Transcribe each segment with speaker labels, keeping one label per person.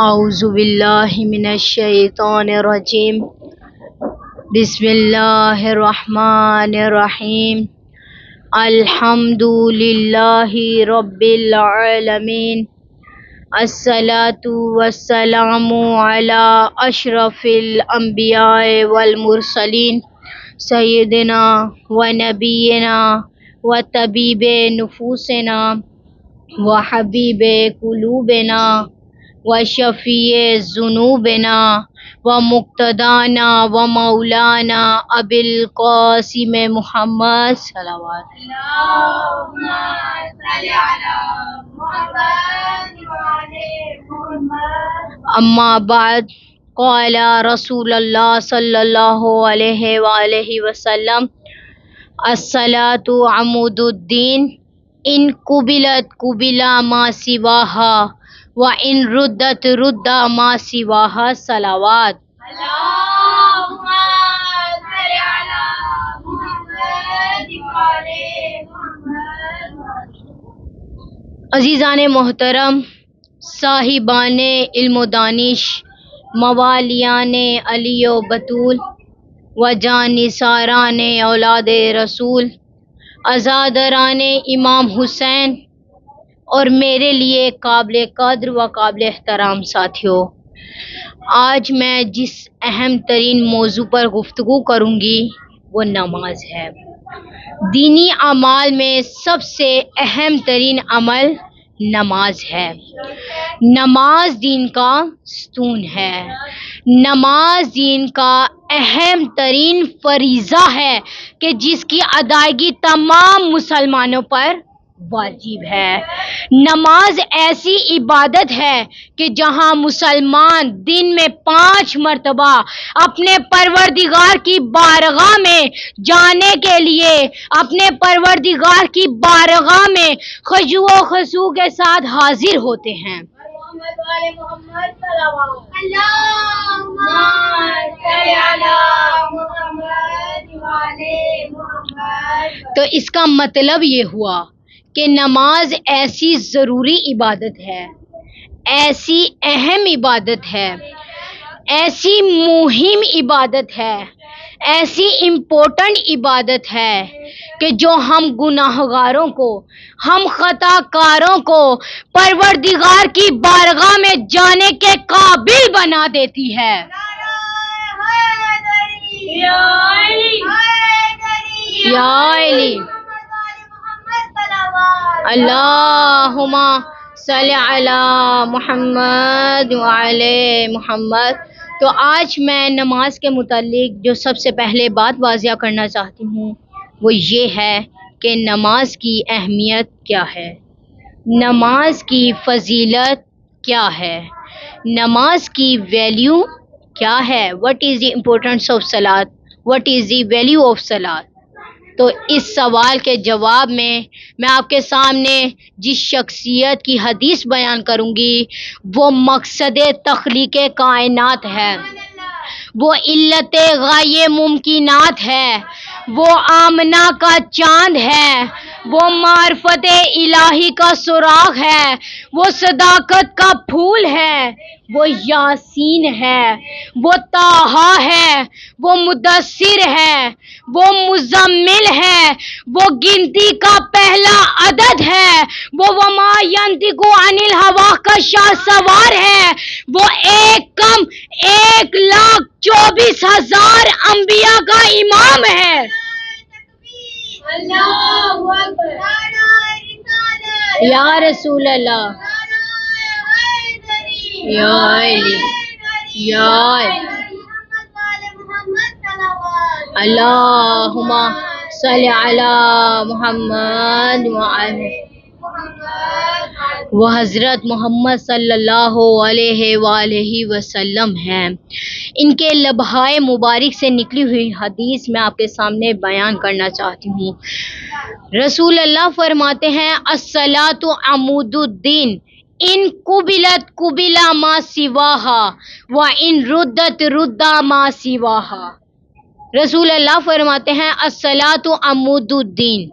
Speaker 1: اعوذ باللہ من الشیطان الرجیم بسم اللہ الرحمن الرحیم الحمد للہ رب العالمین الصلاة والسلام علی اشرف الانبیاء والمرسلین سیدنا و نبینا و طبیب نفوسنا و حبیب قلوبنا و شفیع ذنوبنا و مقتدانا و مولانا ابی القاسم محمد صلوات
Speaker 2: اللهم صل على محمد وعلى محمد.
Speaker 1: اما بعد قال رسول اللہ صلی اللہ علیہ وآلہ وسلم الصلاة عمود الدین ان قبلت قبل ما سواها وان ردت رد ما سواها صلوات.
Speaker 2: اللهم صل على محمد وعلى محمد.
Speaker 1: عزیزان محترم، صاحبان علم و دانش، موالیان علی و بطول و جانثاران اولاد رسول، عزادران امام حسین اور میرے لیے قابل قدر و قابل احترام ساتھیوں، آج میں جس اہم ترین موضوع پر گفتگو کروں گی وہ نماز ہے۔ دینی اعمال میں سب سے اہم ترین عمل نماز ہے۔ نماز دین کا ستون ہے۔ نماز دین کا اہم ترین فریضہ ہے کہ جس کی ادائیگی تمام مسلمانوں پر واجب ہے۔ نماز ایسی عبادت ہے کہ جہاں مسلمان دن میں 5 مرتبہ اپنے پروردگار کی بارگاہ میں جانے کے لیے اپنے پروردگار کی بارگاہ میں خشوع و خضوع کے ساتھ حاضر ہوتے ہیں۔
Speaker 2: محمد وعلى محمد صلوات. اللهم صل على محمد وعلى محمد.
Speaker 1: تو اس کا مطلب یہ ہوا کہ نماز ایسی ضروری عبادت ہے، ایسی اہم عبادت ہے، ایسی مہم عبادت ہے، ایسی امپورٹنٹ عبادت ہے کہ جو ہم گناہگاروں کو، ہم خطا کاروں کو پروردگار کی بارگاہ میں جانے کے قابل بنا دیتی ہے۔
Speaker 2: یا علی
Speaker 1: یا علی
Speaker 2: محمد وعلى محمد صلوات.
Speaker 1: اللہم صلی علی محمد وعلی محمد۔ تو آج میں نماز کے متعلق جو سب سے پہلے بات واضح کرنا چاہتی ہوں وہ یہ ہے کہ نماز کی اہمیت کیا ہے، نماز کی فضیلت کیا ہے، نماز کی ویلیو کیا ہے، what is the importance of salat, what is the value of salat۔ تو اس سوال کے جواب میں آپ کے سامنے جس شخصیت کی حدیث بیان کروں گی وہ مقصد تخلیق کائنات ہے، وہ علت غایہ ممکنات ہے، وہ آمنہ کا چاند ہے، وہ معرفت الہی کا سراغ ہے، وہ صداقت کا پھول ہے، وہ یاسین ہے، وہ طٰہٰ ہے، وہ مدثر ہے، وہ مزمل ہے، وہ گنتی کا پہلا عدد ہے، وہ وما ینطق عن الہویٰ کا شاہ سوار ہے، وہ 1,24,000 انبیاء کا امام ہے۔
Speaker 2: اللہ اکبر. نعرہ رسالت.
Speaker 1: یا رسول اللہ، یا علی، یا علی،
Speaker 2: محمد وعلى محمد صلوات.
Speaker 1: اللہم صلی علی محمد وعلی وہ حضرت محمد صلی اللہ علیہ وآلہ وسلم ہیں۔ ان کے لبہائے مبارک سے نکلی ہوئی حدیث میں آپ کے سامنے بیان کرنا چاہتی ہوں۔ رسول اللہ فرماتے ہیں الصلاۃ عمود الدین ان قبلت قبل ما سواها وان ردت رد ما سواها۔ رسول اللہ فرماتے ہیں الصلاۃ عمود الدین،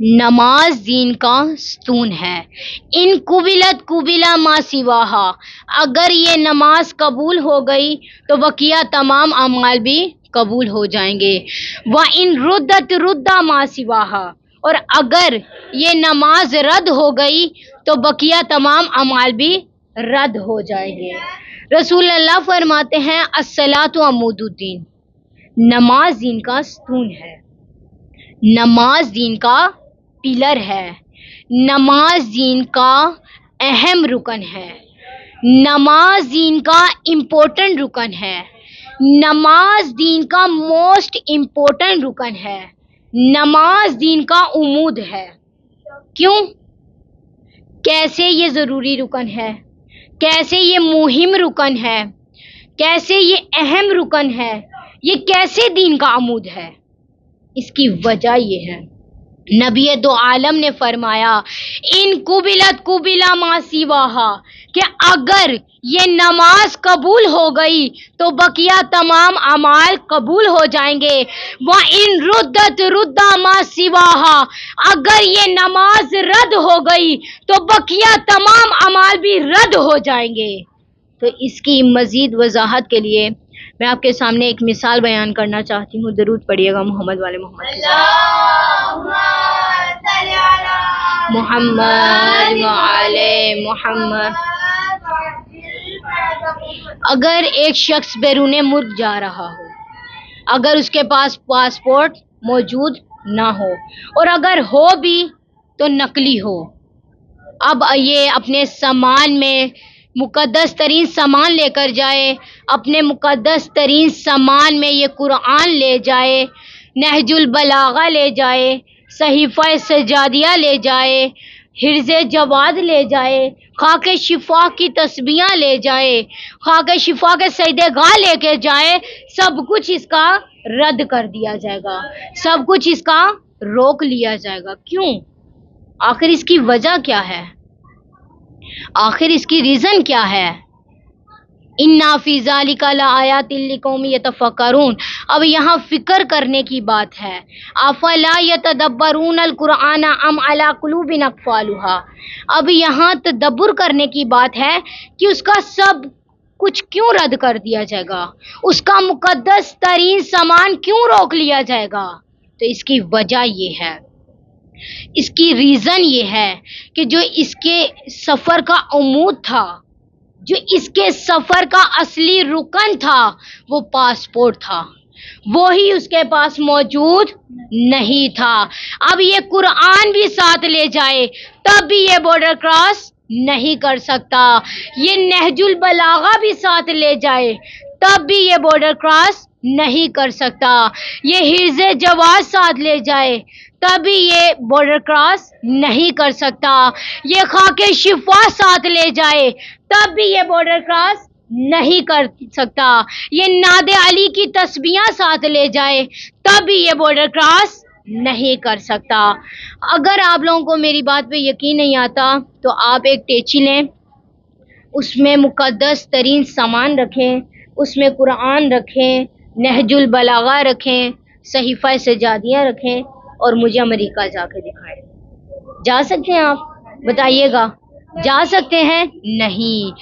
Speaker 1: نماز دین کا ستون ہے. ان قبلت قبلا ما سواہا، اگر یہ نماز قبول ہو گئی تو بقیہ تمام اعمال بھی قبول ہو جائیں گے. وَإِن رُدَّتْ رُدَّ مَا سِوَاهَا، اور اگر یہ نماز رد ہو گئی تو بقیہ تمام اعمال بھی رد ہو جائیں گے. رسول اللہ فرماتے ہیں الصلاۃ عمود الدین، نماز دین کا ستون ہے، نماز دین کا پلر ہے، نماز دین کا اہم رکن ہے، نماز دین کا امپورٹنٹ رکن ہے، نماز دین کا موسٹ امپورٹنٹ رکن ہے، نماز دین کا عمود ہے. کیوں؟ کیسے یہ ضروری رکن ہے، کیسے یہ مہم رکن ہے، کیسے یہ اہم رکن ہے، یہ کیسے دین کا عمود ہے؟ اس کی وجہ یہ ہے، نبی دو عالم نے فرمایا ان قبلت قبلا ما سواہا، کہ اگر یہ نماز قبول ہو گئی تو بقیہ تمام اعمال قبول ہو جائیں گے. وَإِن رُدَّتْ رُدَّ مَا سِوَاهَا، اگر یہ نماز رد ہو گئی تو بقیہ تمام اعمال بھی رد ہو جائیں گے. تو اس کی مزید وضاحت کے لیے میں آپ کے سامنے ایک مثال بیان کرنا چاہتی ہوں. درود پڑھیے گا محمد والے محمد کے ساتھ. محمد وعلی محمد. اگر ایک شخص بیرون ملک جا رہا ہو، اگر اس کے پاس پاسپورٹ موجود نہ ہو، اور اگر ہو بھی تو نقلی ہو، اب یہ اپنے سامان میں مقدس ترین سامان لے کر جائے، اپنے مقدس ترین سامان میں یہ قرآن لے جائے، نہج البلاغہ لے جائے، صحیفہ سجادیہ لے جائے، حرز جواد لے جائے، خاک شفا کی تسبیحاں لے جائے، خاک شفا کے سجدے گاہ لے کے جائے، سب کچھ اس کا رد کر دیا جائے گا، سب کچھ اس کا روک لیا جائے گا. کیوں؟ آخر اس کی وجہ کیا ہے؟ آخر اس کی ریزن کیا ہے؟ اِنَّ فِي ذَلِكَ لَآيَاتٍ لِقَوْمٍ يَتَفَکَّرُونَ. اب یہاں فکر کرنے کی بات ہے. افلا یتدبرون القرآن ام علی قلوب اقفالها. اب یہاں تدبر کرنے کی بات ہے کہ اس کا سب کچھ کیوں رد کر دیا جائے گا، اس کا مقدس ترین سامان کیوں روک لیا جائے گا. تو اس کی وجہ یہ ہے، اس کی ریزن یہ ہے کہ جو اس کے سفر کا عمود تھا، جو اس کے سفر کا اصلی رکن تھا، وہ پاسپورٹ تھا، وہی اس کے پاس موجود نہیں تھا. اب یہ قرآن بھی ساتھ لے جائے تب بھی یہ بارڈر کراس نہیں کر سکتا، یہ نہج البلاغہ بھی ساتھ لے جائے تب بھی یہ بارڈر کراس نہیں کر سکتا، یہ حرز جواز ساتھ لے جائے تبھی یہ بارڈر کراس نہیں کر سکتا، یہ خاک شفا ساتھ لے جائے تب بھی یہ بارڈر کراس نہیں کر سکتا، یہ ناد علی کی تسبیحاں ساتھ لے جائے تب بھی یہ بارڈر کراس نہیں کر سکتا. اگر آپ لوگوں کو میری بات پہ یقین نہیں آتا تو آپ ایک ٹیچی لیں، اس میں مقدس ترین سامان رکھیں، اس میں قرآن رکھیں، نہج البلاغہ رکھیں، صحیفہ سجادیہ رکھیں، اور مجھے امریکہ جا کے دکھائیں. جا سکتے ہیں آپ؟ بتائیے گا جا سکتے ہیں؟ نہیں.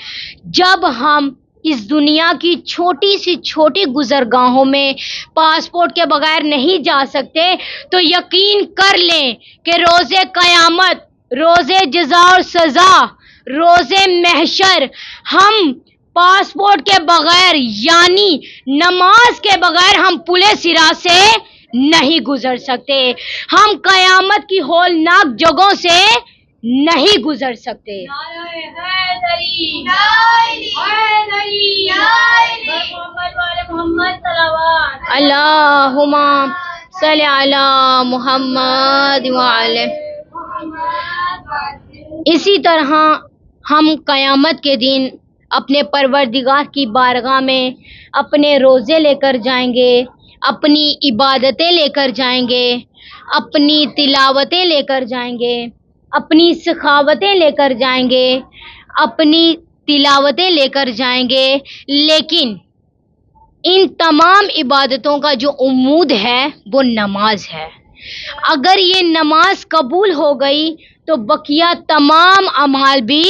Speaker 1: جب ہم اس دنیا کی چھوٹی سی چھوٹی گزرگاہوں میں پاسپورٹ کے بغیر نہیں جا سکتے تو یقین کر لیں کہ روز قیامت، روز جزا اور سزا، روز محشر ہم پاسپورٹ کے بغیر یعنی نماز کے بغیر ہم پلے صراط سے نہیں گزر سکتے، ہم قیامت کی ہولناک جگہوں سے نہیں گزر سکتے. اللہم صلی علی محمد وعلی. اسی طرح ہم قیامت کے دن اپنے پروردگار کی بارگاہ میں اپنے روزے لے کر جائیں گے، اپنی عبادتیں لے کر جائیں گے، اپنی تلاوتیں لے کر جائیں گے، اپنی سخاوتیں لے کر جائیں گے، اپنی تلاوتیں لے کر جائیں گے. لیکن ان تمام عبادتوں کا جو عمود ہے وہ نماز ہے. اگر یہ نماز قبول ہو گئی تو بقیہ تمام اعمال بھی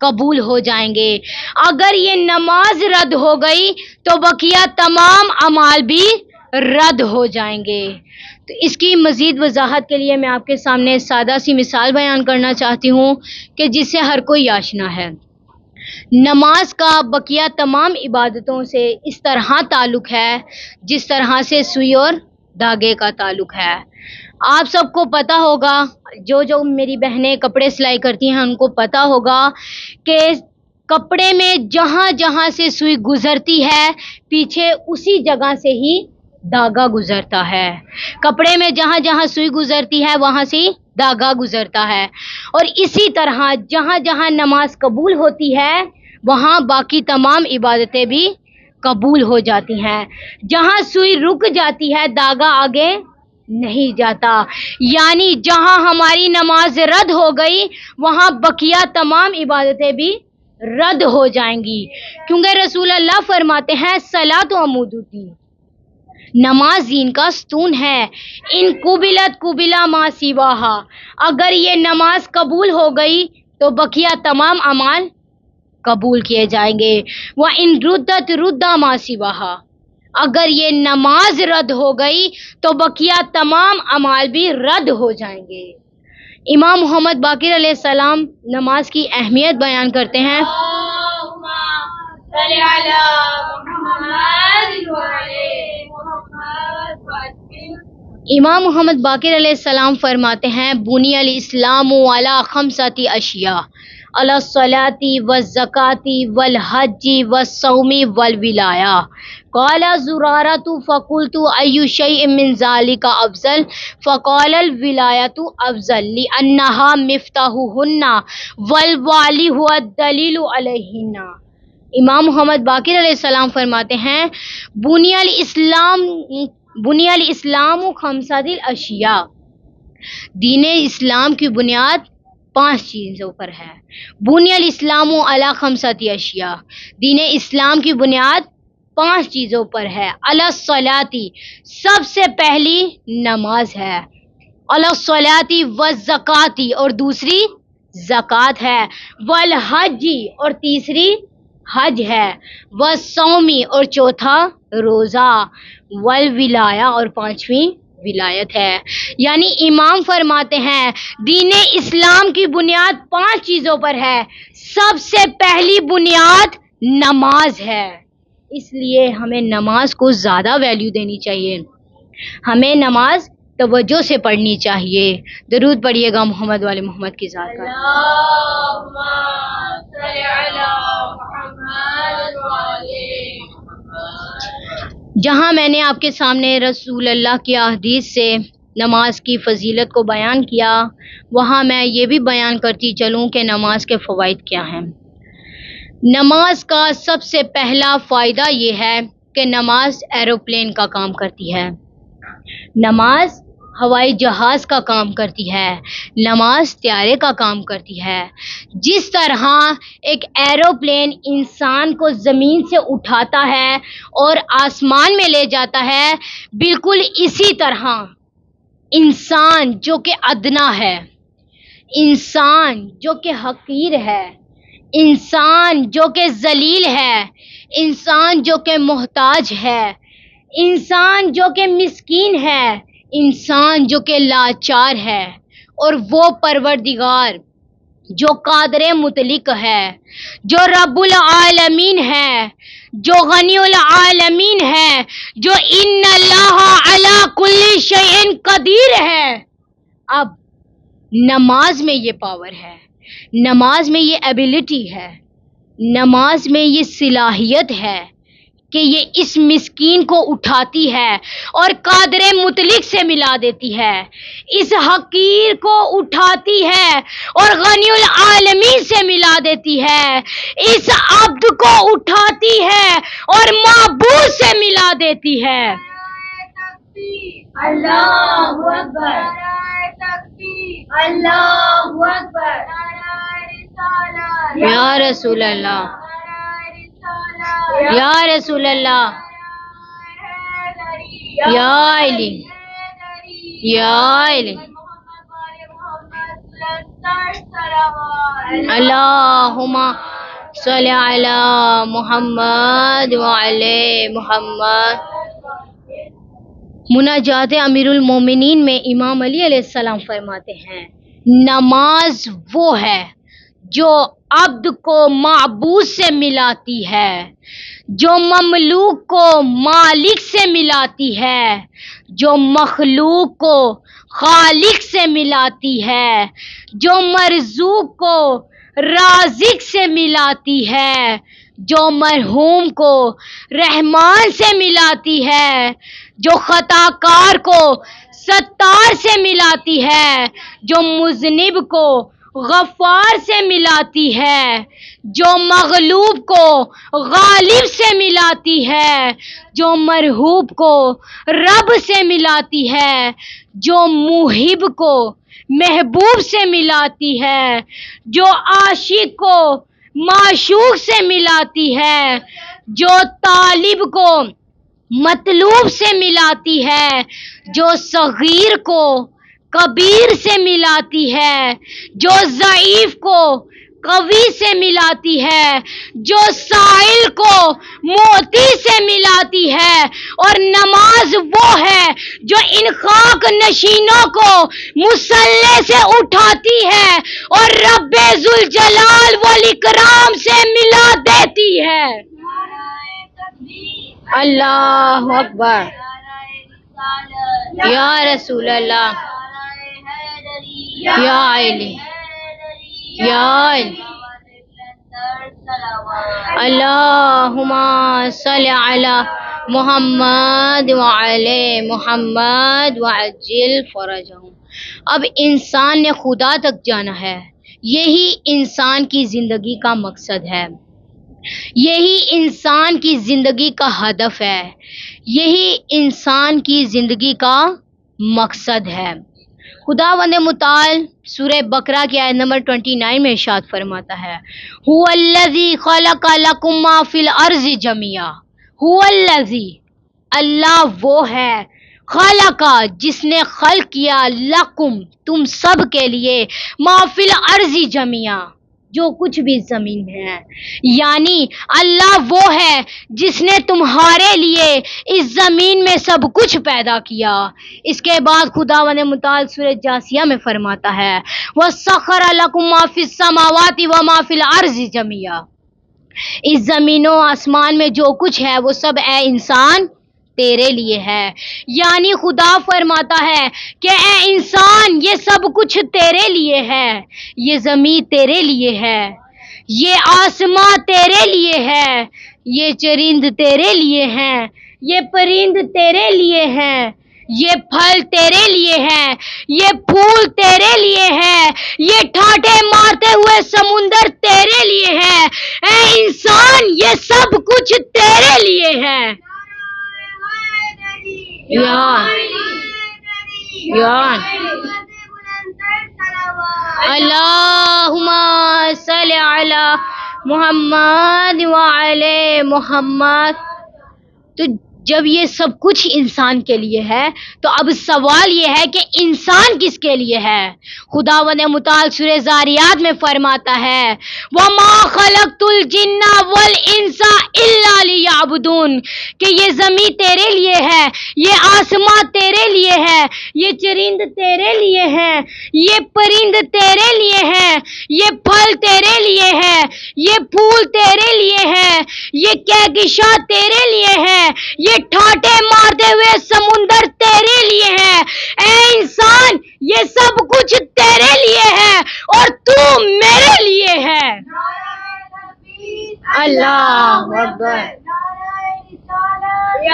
Speaker 1: قبول ہو جائیں گے. اگر یہ نماز رد ہو گئی تو بقیہ تمام اعمال بھی رد ہو جائیں گے. تو اس کی مزید وضاحت کے لیے میں آپ کے سامنے سادہ سی مثال بیان کرنا چاہتی ہوں کہ جس سے ہر کوئی آشنا ہے. نماز کا بقیہ تمام عبادتوں سے اس طرح تعلق ہے جس طرح سے سوئی اور دھاگے کا تعلق ہے. آپ سب کو پتہ ہوگا، جو میری بہنیں کپڑے سلائی کرتی ہیں ان کو پتہ ہوگا کہ کپڑے میں جہاں جہاں سے سوئی گزرتی ہے پیچھے اسی جگہ سے ہی دھاگا گزرتا ہے. کپڑے میں جہاں جہاں سوئی گزرتی ہے وہاں سے دھاگا گزرتا ہے. اور اسی طرح جہاں جہاں نماز قبول ہوتی ہے وہاں باقی تمام عبادتیں بھی قبول ہو جاتی ہیں. جہاں سوئی رک جاتی ہے دھاگا آگے نہیں جاتا. یعنی جہاں ہماری نماز رد ہو گئی وہاں بقیہ تمام عبادتیں بھی رد ہو جائیں گی، کیونکہ رسول اللہ فرماتے ہیں صلاۃ عمود الدین، نماز دین کا ستون ہے. ان قبلت قبلا ما سواہا، اگر یہ نماز قبول ہو گئی تو بقیہ تمام اعمال قبول کیے جائیں گے. وَإِن رُدَّتْ رُدَّ مَا سِوَاهَا، اگر یہ نماز رد ہو گئی تو بقیہ تمام اعمال بھی رد ہو جائیں گے. امام محمد باقر علیہ السلام نماز کی اہمیت بیان کرتے ہیں. امام محمد باقر علیہ السلام فرماتے ہیں بنی الاسلام علی خمسۃ اشیاء، علی الصلاۃ والزکاۃ والحج والصوم والولایہ. قال زرارۃ فقلت ای شیء من ذلک افضل؟ فقال الولایۃ افضل لانها مفتاحهن والوالی هو الدلیل علیہن. امام محمد باقر علیہ السلام فرماتے ہیں بنی الاسلام خمسۃ الاشیاء، دین اسلام کی بنیاد 5 چیزوں پر ہے. بنی الاسلام علی خمسۃ اشیاء، دین اسلام کی بنیاد 5 چیزوں پر ہے. علی الصلاۃ، سب سے پہلی نماز ہے. علی الصلاۃ والزکاۃ، اور دوسری زکوٰۃ ہے. والحج، اور تیسری حج ہے. والصوم، اور چوتھا روزہ. والولایہ، اور 5ویں ولایت ہے. یعنی امام فرماتے ہیں دین اسلام کی بنیاد 5 چیزوں پر ہے، سب سے پہلی بنیاد نماز ہے. اس لیے ہمیں نماز کو زیادہ ویلیو دینی چاہیے، ہمیں نماز توجہ سے پڑھنی چاہیے. درود پڑھیے گا محمد والے محمد کی ذات کا. جہاں میں نے آپ کے سامنے رسول اللہ کی احادیث سے نماز کی فضیلت کو بیان کیا، وہاں میں یہ بھی بیان کرتی چلوں کہ نماز کے فوائد کیا ہیں. نماز کا سب سے پہلا فائدہ یہ ہے کہ نماز ایروپلین کا کام کرتی ہے، نماز ہوائی جہاز کا کام کرتی ہے، نماز طیارے کا کام کرتی ہے. جس طرح ایک ایروپلین انسان کو زمین سے اٹھاتا ہے اور آسمان میں لے جاتا ہے، بالکل اسی طرح انسان جو کہ ادنا ہے، انسان جو کہ حقیر ہے، انسان جو کہ ذلیل ہے، انسان جو کہ محتاج ہے، انسان جو کہ مسکین ہے، انسان جو کہ لاچار ہے، اور وہ پروردگار جو قادر مطلق ہے، جو رب العالمین ہے، جو غنی العالمین ہے، جو ان اللہ علی کل شیء قدیر ہے. اب نماز میں یہ پاور ہے، نماز میں یہ ایبلٹی ہے، نماز میں یہ صلاحیت ہے کہ یہ اس مسکین کو اٹھاتی ہے اور قادر مطلق سے ملا دیتی ہے، اس حقیر کو اٹھاتی ہے اور غنی العالمین سے ملا دیتی ہے، اس عبد کو اٹھاتی ہے اور معبود سے ملا دیتی ہے.
Speaker 2: اللہ اکبر، اللہ اکبر،
Speaker 1: یا رسول اللہ، یا رسول اللہ، یا علی. یا الہی اللہم صلی علی محمد وعلی محمد. مناجات امیر المومنین میں امام علی علیہ السلام فرماتے ہیں نماز وہ ہے جو عبد کو معبود سے ملاتی ہے، جو مملوک کو مالک سے ملاتی ہے، جو مخلوق کو خالق سے ملاتی ہے، جو مرزوق کو رازق سے ملاتی ہے، جو مرحوم کو رحمان سے ملاتی ہے، جو خطا کار کو ستار سے ملاتی ہے، جو مذنب کو غفار سے ملاتی ہے، جو مغلوب کو غالب سے ملاتی ہے، جو مرحوب کو رب سے ملاتی ہے، جو محب کو محبوب سے ملاتی ہے، جو عاشق کو معشوق سے ملاتی ہے، جو طالب کو مطلوب سے ملاتی ہے، جو صغیر کو کبیر سے ملاتی ہے، جو ضعیف کو قوی سے ملاتی ہے، جو سائل کو موتی سے ملاتی ہے، اور نماز وہ ہے جو ان خاک نشینوں کو مصلے سے اٹھاتی ہے اور رب ذوالجلال والاکرام سے ملا دیتی ہے. اللہ اکبر. یا رسول اللہ، یا علی، یا علی. اللہم صلی علی محمد وعلی محمد وعجل فرجہم. اب انسان نے خدا تک جانا ہے، یہی انسان کی زندگی کا مقصد ہے، یہی انسان کی زندگی کا ہدف ہے، یہی انسان کی زندگی کا مقصد ہے. خداوند متعال سورہ بقرہ کی آیت نمبر 29 میں ارشاد فرماتا ہے هو الذی خلق لکم ما فی الارض جميعا. هو الذی، اللہ وہ ہے، خلق جس نے خلق کیا، لکم تم سب کے لیے، ما فی الارض جميعا جو کچھ بھی زمین میں ہے، یعنی اللہ وہ ہے جس نے تمہارے لیے اس زمین میں سب کچھ پیدا کیا. اس کے بعد خداوند متعال سورہ جاثیہ میں فرماتا ہے وَسَخَّرَ لَكُم مَّا فِي السَّمَاوَاتِ وَمَا فِي الْأَرْضِ جَمِيعًا. اس زمین و آسمان میں جو کچھ ہے وہ سب اے انسان تیرے لیے ہے. یعنی خدا فرماتا ہے کہ اے انسان یہ سب کچھ تیرے لیے ہے، یہ زمین تیرے لیے ہے، یہ آسمان تیرے لیے ہے، یہ چرند تیرے لیے ہیں، یہ پرند تیرے لیے ہیں، یہ پھل تیرے لیے ہیں، یہ پھول تیرے لیے ہیں، یہ ٹھاٹے مارتے ہوئے سمندر تیرے لیے ہے. اے انسان یہ سب کچھ تیرے لیے ہے. اللہم صلی علی محمد وعلی محمد. تو جب یہ سب کچھ انسان کے لیے ہے تو اب سوال یہ ہے کہ انسان کس کے لیے ہے؟ خداوند متعال سورہ ذاریات میں فرماتا ہے وَمَا خَلَقْتُ الْجِنَّ وَالْإِنسَ إِلَّا لِيَعْبُدُونَ کہ یہ زمین تیرے لیے ہے، یہ آسمان تیرے لیے ہے، یہ چرند تیرے لیے ہے، یہ پرند تیرے لیے ہے، یہ پھل تیرے لیے ہے، یہ پھول تیرے لیے ہے، یہ کہکشاں تیرے لیے ہے، یہ ٹھاٹے مارتے ہوئے سمندر تیرے لیے ہے. اے انسان یہ سب کچھ تیرے لیے ہے اور تو میرے لیے ہے. اللہ اکبر.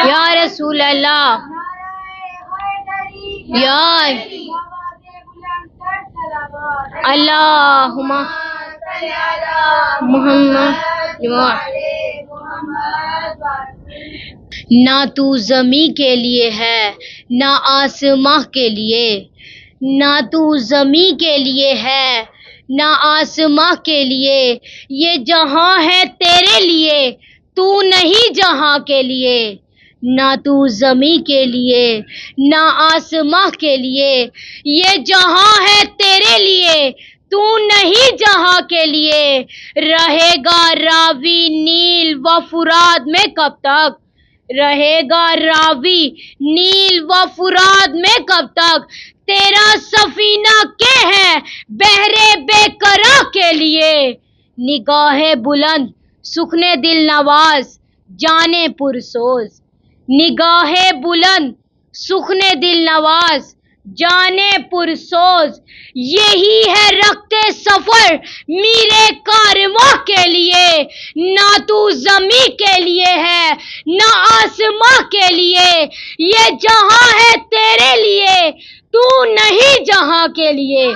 Speaker 1: یا رسول اللہ، یا اللہم محمد. نہ تو زمین کے لیے ہے نہ آسماں کے لیے، نہ تو زمین کے لیے ہے نہ آسماں کے لیے. یہ جہاں ہے تیرے لیے، تو نہیں جہاں کے لیے. نہ تو زمین کے لیے نہ آسماں کے لیے، یہ جہاں ہے تیرے لیے تو نہیں جہاں کے لیے، رہے گا راوی نیل و فرات میں کب تک، رہے گا راوی نیل و فرات میں کب تک، تیرا سفینہ کے ہے بحر بے قرار کے لیے، نگاہ بلند سخن دل نواز جانے پرسوز، نگاہ بلند سخن دل نواز جانے پرسوز، یہی ہے رخت سفر میرے کارواں کے لیے، نہ تو زمین کے لیے ہے نہ آسماں کے لیے، یہ جہاں ہے تیرے لیے تو نہیں جہاں کے لیے۔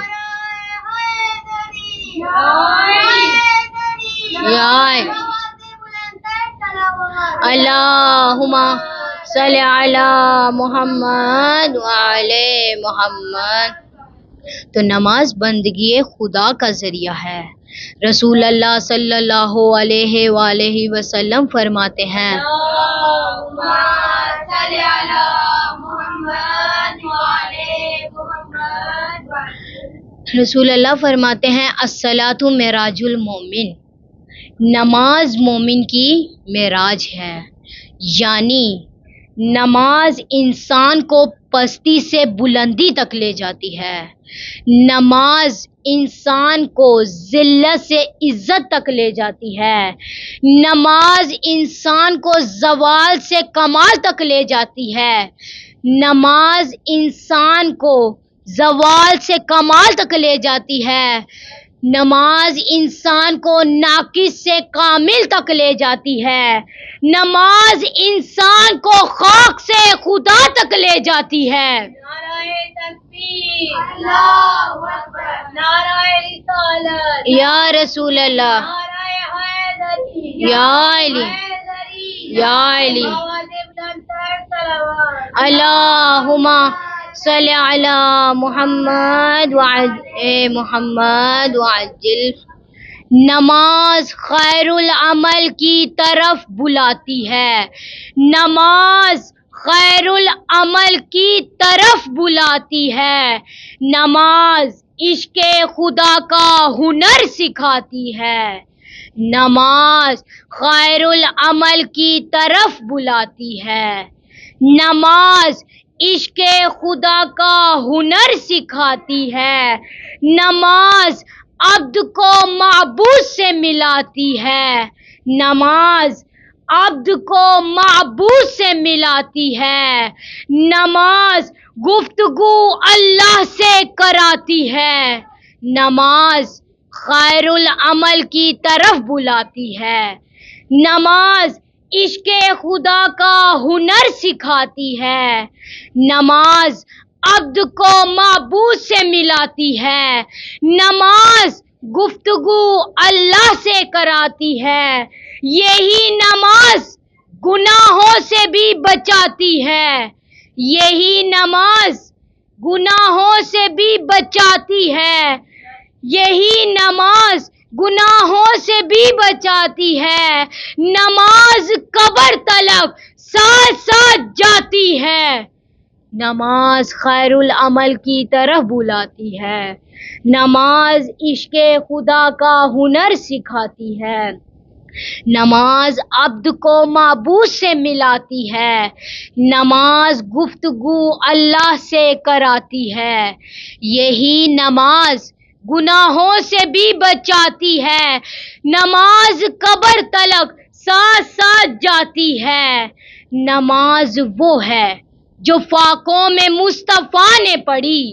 Speaker 1: اللہم صلی علی محمد وعلی محمد۔ تو نماز بندگی خدا کا ذریعہ ہے۔ رسول اللہ صلی اللہ علیہ وآلہ وسلم فرماتے ہیں،
Speaker 2: اللہم صلی علی محمد وعلی محمد۔
Speaker 1: رسول اللہ فرماتے ہیں الصلاۃ معراج المومن، نماز مومن کی معراج ہے، یعنی نماز انسان کو پستی سے بلندی تک لے جاتی ہے، نماز انسان کو ذلت سے عزت تک لے جاتی ہے، نماز انسان کو زوال سے کمال تک لے جاتی ہے، نماز انسان کو زوال سے کمال تک لے جاتی ہے، نماز انسان کو ناقص سے کامل تک لے جاتی ہے، نماز انسان کو خاک سے خدا تک لے جاتی ہے۔
Speaker 2: نعرہ تکبیر، اللہ اکبر، نعرہ رسالت،
Speaker 1: یا رسول اللہ،
Speaker 2: نعرہ حیدری،
Speaker 1: یا علی،
Speaker 2: حیدری،
Speaker 1: یا علی،
Speaker 2: آواز بلند تر صلوات،
Speaker 1: اللہم صلی علی محمد وعلی محمد وعجل۔ نماز خیر العمل کی طرف بلاتی ہے، نماز خیر العمل کی طرف بلاتی ہے، نماز عشق خدا کا ہنر سکھاتی ہے، نماز خیر العمل کی طرف بلاتی ہے، نماز عشق خدا کا ہنر سکھاتی ہے، نماز عبد کو معبود سے ملاتی ہے، نماز عبد کو معبود سے ملاتی ہے، نماز گفتگو اللہ سے کراتی ہے، نماز خیر العمل کی طرف بلاتی ہے، نماز عشق خدا کا ہنر سکھاتی ہے، نماز عبد کو معبود سے ملاتی ہے، نماز گفتگو اللہ سے کراتی ہے، یہی نماز گناہوں سے بھی بچاتی ہے، یہی نماز گناہوں سے بھی بچاتی ہے، یہی نماز گناہوں سے بھی بچاتی ہے، نماز قبر تلک ساتھ ساتھ جاتی ہے، نماز خیر العمل کی طرف بلاتی ہے، نماز عشق خدا کا ہنر سکھاتی ہے، نماز عبد کو معبود سے ملاتی ہے، نماز گفتگو اللہ سے کراتی ہے، یہی نماز گناہوں سے بھی بچاتی ہے، نماز قبر تلک ساتھ ساتھ جاتی ہے، نماز وہ ہے جو فاقوں میں مصطفیٰ نے پڑھی،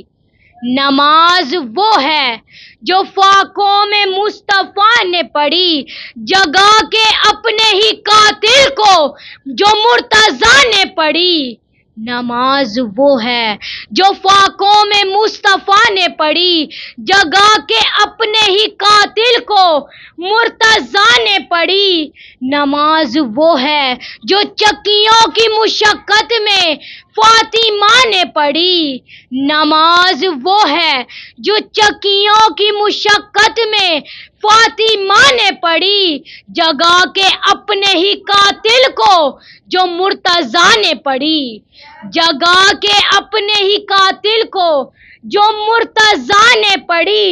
Speaker 1: نماز وہ ہے جو فاقوں میں مصطفیٰ نے پڑھی، جگا کے اپنے ہی قاتل کو جو مرتضیٰ نے پڑھی، نماز وہ ہے جو فاقوں میں مصطفیٰ نے پڑھی، جگا کے اپنے ہی قاتل کو مرتضیٰ نے پڑھی، نماز وہ ہے جو چکیوں کی مشقت میں فاطمہ نے پڑھی، نماز وہ ہے جو چکیوں کی مشقت میں فاطمہ نے پڑھی جگا کے اپنے ہی قاتل کو جو مرتضی نے پڑھی، جگا کے اپنے ہی قاتل کو جو مرتضی نے پڑھی،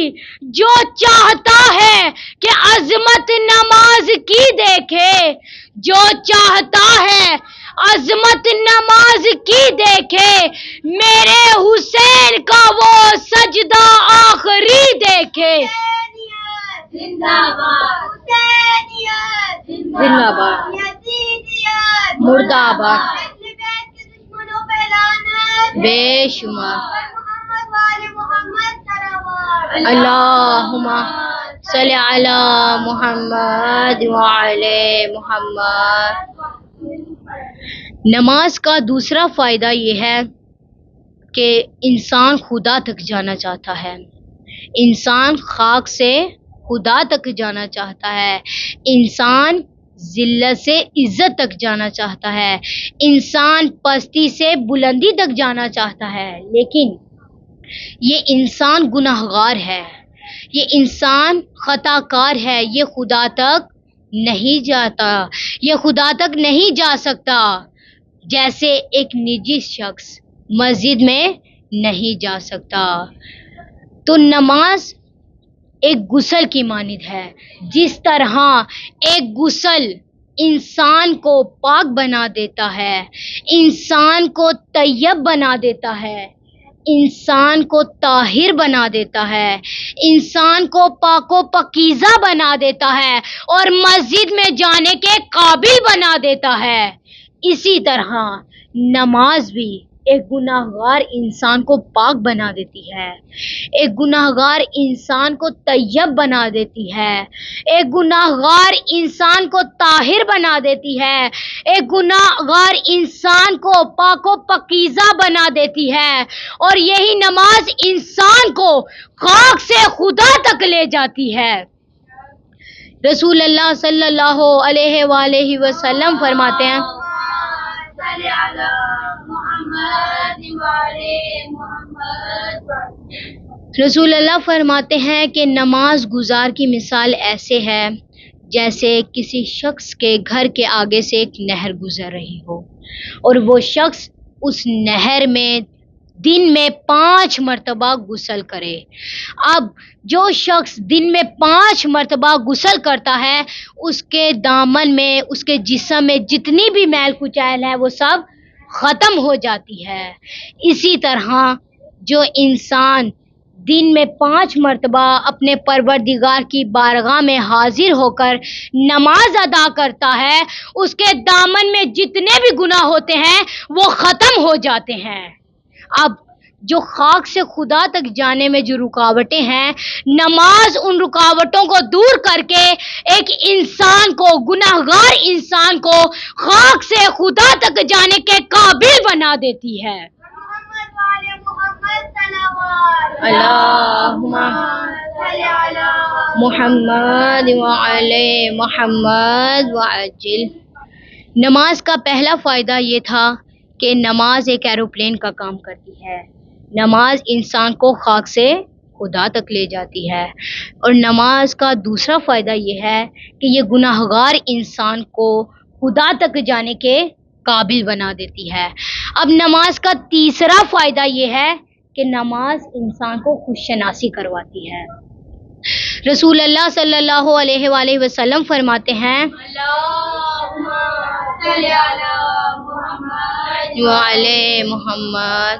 Speaker 1: جو چاہتا ہے کہ عظمت نماز کی دیکھے، جو چاہتا ہے عظمت نماز کی دیکھے، میرے حسین کا وہ سجدہ آخری دیکھے۔
Speaker 2: زندہ باد حسینیت،
Speaker 1: زندہ باد
Speaker 2: یزیدیت،
Speaker 1: مردہ آباد،
Speaker 2: اہل بیت کے دشمنوں پہ لعنت،
Speaker 1: بے شمار۔
Speaker 2: اور محمد وآل محمد صلوات۔
Speaker 1: اللہم صلی علی محمد وعلی محمد۔ نماز کا دوسرا فائدہ یہ ہے کہ انسان خدا تک جانا چاہتا ہے، انسان خاک سے خدا تک جانا چاہتا ہے، انسان ذلت سے عزت تک جانا چاہتا ہے، انسان پستی سے بلندی تک جانا چاہتا ہے، لیکن یہ انسان گناہگار ہے، یہ انسان خطا کار ہے، یہ خدا تک نہیں جاتا، یہ خدا تک نہیں جا سکتا، جیسے ایک نجی شخص مسجد میں نہیں جا سکتا۔ تو نماز ایک غسل کی مانند ہے، جس طرح ایک غسل انسان کو پاک بنا دیتا ہے، انسان کو طیب بنا دیتا ہے، انسان کو طاہر بنا دیتا ہے، انسان کو پاک و پاکیزہ بنا دیتا ہے اور مسجد میں جانے کے قابل بنا دیتا ہے، اسی طرح نماز بھی ایک گناہگار انسان کو پاک بنا دیتی ہے، ایک گناہگار انسان کو طیب بنا دیتی ہے، ایک گناہگار انسان کو طاہر بنا دیتی ہے، ایک گناہگار انسان کو پاک و پاکیزہ بنا دیتی ہے، اور یہی نماز انسان کو خاک سے خدا تک لے جاتی ہے۔ رسول اللہ صلی اللہ علیہ وآلہ وسلم فرماتے ہیں،
Speaker 2: صلی علی محمد وعلی محمد۔
Speaker 1: رسول اللہ فرماتے ہیں کہ نماز گزار کی مثال ایسے ہے جیسے کسی شخص کے گھر کے آگے سے ایک نہر گزر رہی ہو اور وہ شخص اس نہر میں دن میں 5 مرتبہ غسل کرے۔ اب جو شخص دن میں 5 مرتبہ غسل کرتا ہے، اس کے دامن میں، اس کے جسم میں جتنی بھی میل کچیل ہے وہ سب ختم ہو جاتی ہے۔ اسی طرح جو انسان دن میں 5 مرتبہ اپنے پروردگار کی بارگاہ میں حاضر ہو کر نماز ادا کرتا ہے، اس کے دامن میں جتنے بھی گناہ ہوتے ہیں وہ ختم ہو جاتے ہیں۔ اب جو خاک سے خدا تک جانے میں جو رکاوٹیں ہیں، نماز ان رکاوٹوں کو دور کر کے ایک انسان کو، گناہگار انسان کو خاک سے خدا تک جانے کے قابل بنا دیتی ہے۔
Speaker 2: محمد وآل محمد صلوات۔
Speaker 1: اللہم
Speaker 2: صلی علی
Speaker 1: محمد وعلی محمد وعجل۔ نماز کا پہلا فائدہ یہ تھا کہ نماز ایک ایروپلین کا کام کرتی ہے، نماز انسان کو خاک سے خدا تک لے جاتی ہے، اور نماز کا دوسرا فائدہ یہ ہے کہ یہ گناہگار انسان کو خدا تک جانے کے قابل بنا دیتی ہے۔ اب نماز کا تیسرا فائدہ یہ ہے کہ نماز انسان کو خود شناسی کرواتی ہے۔ رسول اللہ صلی اللہ علیہ وآلہ وسلم فرماتے ہیں،
Speaker 2: اللہم صلی علی محمد
Speaker 1: وعلی محمد،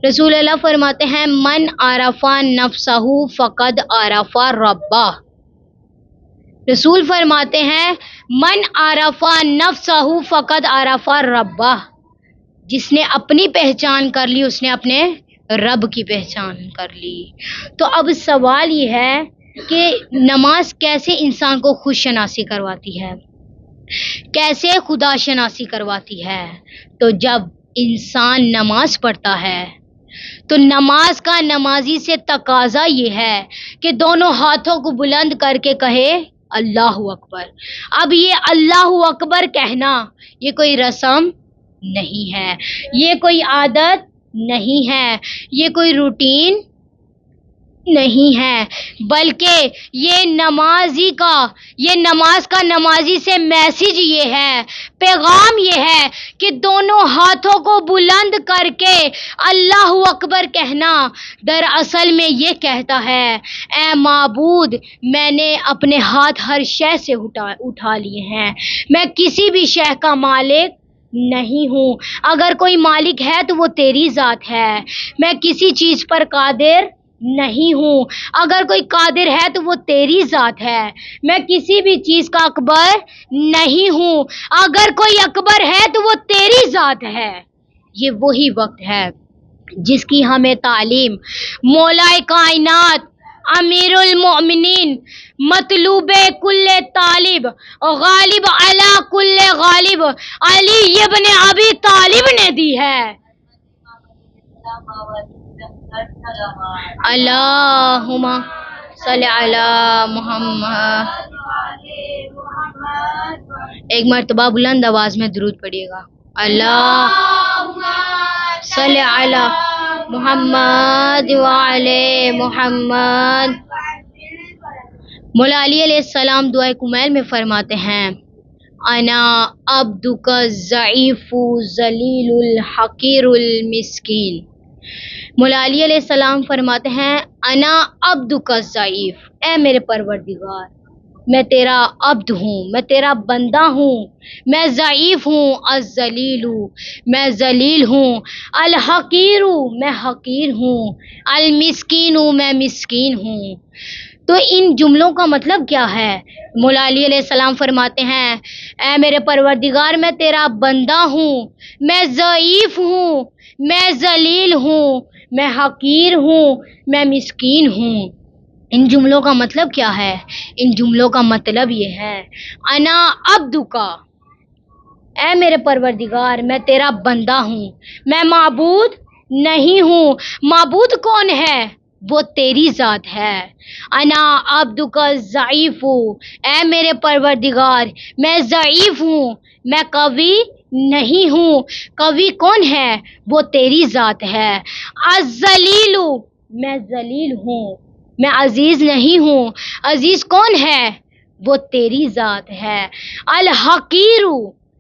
Speaker 1: رسول اللہ فرماتے ہیں، من عرف نفسہ فقد عرف ربہ۔ رسول فرماتے ہیں، من عرف نفسہ فقد عرف ربہ، جس نے اپنی پہچان کر لی اس نے اپنے رب کی پہچان کر لی۔ تو اب سوال یہ ہے کہ نماز کیسے انسان کو خود شناسی کرواتی ہے، کیسے خدا شناسی کرواتی ہے؟ تو جب انسان نماز پڑھتا ہے تو نماز کا نمازی سے تقاضا یہ ہے کہ دونوں ہاتھوں کو بلند کر کے کہے اللہ اکبر۔ اب یہ اللہ اکبر کہنا یہ کوئی رسم نہیں ہے، یہ کوئی عادت نہیں ہے، یہ کوئی روٹین نہیں ہے، بلکہ یہ نماز کا نمازی سے میسج یہ ہے، پیغام یہ ہے کہ دونوں ہاتھوں کو بلند کر کے اللہ اکبر کہنا دراصل میں یہ کہتا ہے، اے معبود، میں نے اپنے ہاتھ ہر شے سے اٹھا لیے ہیں، میں کسی بھی شے کا مالک نہیں ہوں، اگر کوئی مالک ہے تو وہ تیری ذات ہے، میں کسی چیز پر قادر نہیں ہوں، اگر کوئی قادر ہے تو وہ تیری ذات ہے، میں کسی بھی چیز کا اکبر نہیں ہوں، اگر کوئی اکبر ہے تو وہ تیری ذات ہے۔ یہ وہی وقت ہے جس کی ہمیں تعلیم مولا کائنات امیر المؤمنین مطلوب کل طالب غالب علی کل غالب علی ابن ابی طالب نے دی ہے۔ اللہم صلی علی محمد۔ ایک مرتبہ بلند آواز میں درود پڑھیے گا۔ اللہ صلی علی محمد وعلی محمد۔ مولا علی علیہ السلام دعائے کمیل میں فرماتے ہیں، انا عبدک الضعیف ذلیل الحقیر المسکین۔ مولا علی علیہ السلام فرماتے ہیں، انا عبدک الضعیف، اے میرے پروردگار، میں تیرا عبد ہوں، میں تیرا بندہ ہوں، میں ضعیف ہوں، الذلیل، میں ذلیل ہوں، الحقیر، میں حقیر ہوں، المسکین، میں مسکین ہوں۔ تو ان جملوں کا مطلب کیا ہے؟ مولا علی علیہ السلام فرماتے ہیں، اے میرے پروردگار، میں تیرا بندہ ہوں، میں ضعیف ہوں، میں ذلیل ہوں، میں حقیر ہوں، میں مسکین ہوں۔ ان جملوں کا مطلب کیا ہے؟ ان جملوں کا مطلب یہ ہے، انا عبدکا، اے میرے پروردگار، میں تیرا بندہ ہوں، میں معبود نہیں ہوں۔ معبود کون ہے؟ وہ تیری ذات ہے۔ انا عبدک الضعیف، اے میرے پروردگار، میں ضعیف ہوں، میں قوی نہیں ہوں۔ قوی کون ہے؟ وہ تیری ذات ہے۔ الذلیل، میں ذلیل ہوں، میں عزیز نہیں ہوں۔ عزیز کون ہے؟ وہ تیری ذات ہے۔ الحقیر،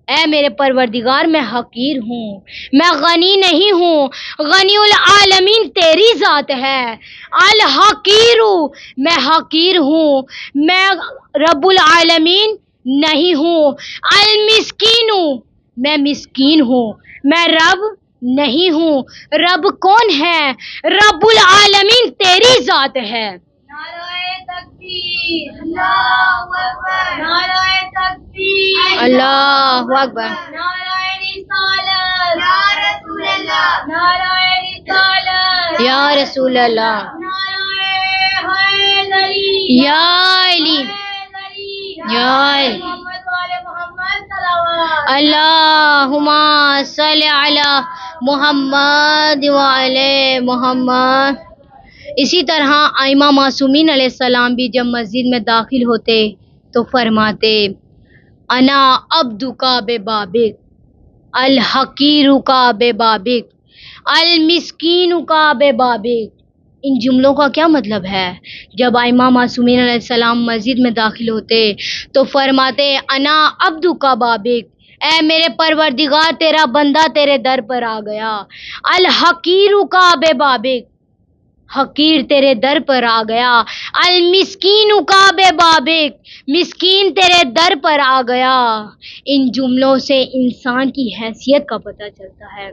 Speaker 1: اے میرے پروردگار، میں حقیر ہوں، میں غنی نہیں ہوں۔ غنی العالمین تیری ذات ہے۔ الحقیر، میں حقیر ہوں، میں رب العالمین نہیں ہوں۔ المسکین، میں مسکین ہوں، میں رب نہیں ہوں۔ رب کون ہے؟ رب العالمین تیری ذات ہے۔
Speaker 2: نعرہ تکبیر، اللہ اکبر، نعرہ تکبیر،
Speaker 1: اللہ اکبر،
Speaker 2: نعرہ رسالت، یا رسول اللہ، نعرہ رسالت،
Speaker 1: یا رسول اللہ،
Speaker 2: نعرہ حیدری،
Speaker 1: یا علی، یا علی،
Speaker 2: محمد والے محمد صلوات۔
Speaker 1: اللہم صلی علی محمد وعلی محمد۔ اسی طرح ائمہ معصومین علیہ السلام بھی جب مسجد میں داخل ہوتے تو فرماتے، انا عبدک ببابک، الحقیر کا ببابک، المسکین کا ببابک۔ ان جملوں کا کیا مطلب ہے؟ جب ائمہ معصومین علیہ السلام مسجد میں داخل ہوتے تو فرماتے، انا عبدک بابک، اے میرے پروردگار، تیرا بندہ تیرے در پر آ گیا۔ الحقیر کا ببابک، حقیر تیرے در پر آ گیا۔ المسکین کا ببابک، مسکین تیرے در پر آ گیا۔ ان جملوں سے انسان کی حیثیت کا پتہ چلتا ہے،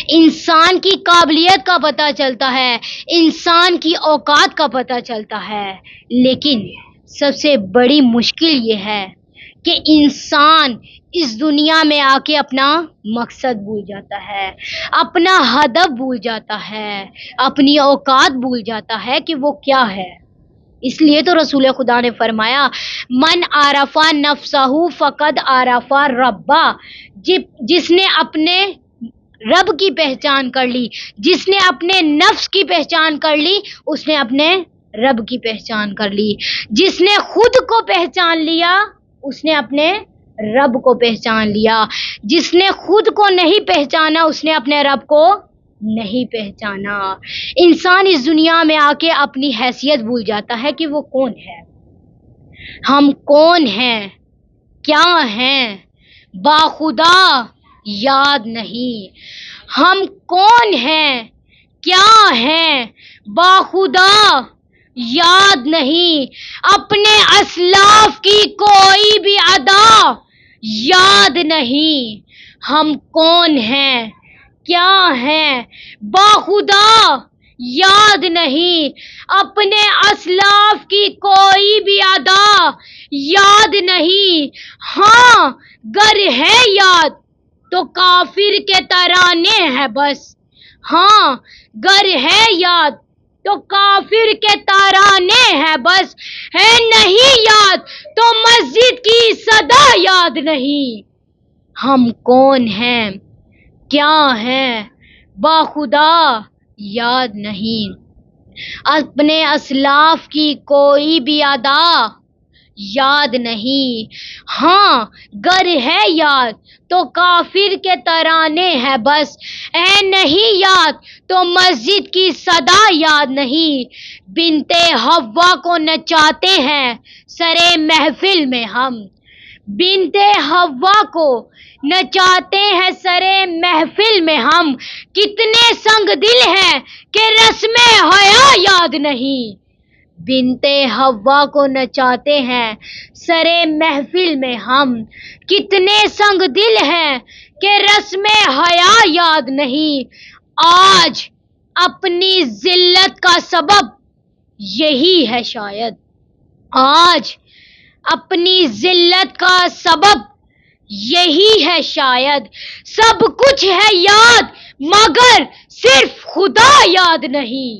Speaker 1: انسان کی قابلیت کا پتہ چلتا ہے، انسان کی اوقات کا پتہ چلتا ہے۔ لیکن سب سے بڑی مشکل یہ ہے کہ انسان اس دنیا میں آ کے اپنا مقصد بھول جاتا ہے، اپنا ہدف بھول جاتا ہے، اپنی اوقات بھول جاتا ہے کہ وہ کیا ہے۔ اس لیے تو رسول خدا نے فرمایا، من عرف نفسہ فقد عرف ربہ، جس نے اپنے رب کی پہچان کر لی، جس نے اپنے نفس کی پہچان کر لی، اس نے اپنے رب کی پہچان کر لی۔ جس نے خود کو پہچان لیا، اس نے اپنے رب کو پہچان لیا۔ جس نے خود کو نہیں پہچانا، اس نے اپنے رب کو نہیں پہچانا۔ انسان اس دنیا میں آ کے اپنی حیثیت بھول جاتا ہے کہ وہ کون ہے، ہم کون ہیں، کیا ہیں، باخدا یاد نہیں۔ ہم کون ہیں، کیا ہیں، باخدا یاد نہیں۔ اپنے اسلاف کی کوئی بھی ادا یاد نہیں۔ ہم کون ہیں، کیا ہیں، باخدا یاد نہیں۔ اپنے اسلاف کی کوئی بھی ادا یاد نہیں۔ ہاں گر ہے یاد تو کافر کے ترانے ہیں بس۔ ہاں گر ہے یاد تو کافر کے ترانے ہیں بس۔ ہے نہیں یاد تو مسجد کی صدا یاد نہیں۔ ہم کون ہیں، کیا ہیں، باخدا یاد نہیں۔ اپنے اسلاف کی کوئی بھی ادا یاد نہیں۔ ہاں گر ہے یاد تو کافر کے ترانے ہیں بس۔ ہے نہیں یاد تو مسجد کی صدا یاد نہیں۔ بنت حوا کو نچاتے ہیں سرے محفل میں ہم۔ بنت حوا کو نچاتے ہیں سرے محفل میں ہم۔ کتنے سنگ دل ہیں کہ رسم حیا یاد نہیں۔ بنت حوا کو نچاتے ہیں سرے محفل میں ہم۔ کتنے سنگ دل ہیں کہ رسم حیا یاد نہیں۔ آج اپنی ذلت کا سبب یہی ہے شاید۔ آج اپنی ذلت کا سبب یہی ہے شاید۔ سب کچھ ہے یاد مگر صرف خدا یاد نہیں۔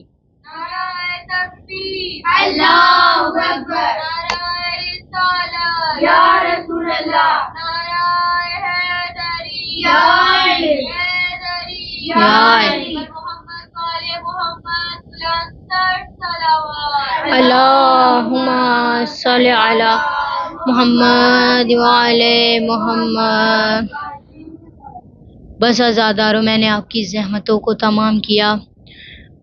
Speaker 2: نعرہ تکبیر، اللہ اکبر، نعرہ رسالت، یا رسول اللہ، نعرہ حیدری، یا علی، حیدری، یا علی، محمد صالح محمد بلند صلوات،
Speaker 1: اللہم صلی علی محمد وعلی محمد۔ بس عزادارو، میں نے آپ کی زحمتوں کو تمام کیا۔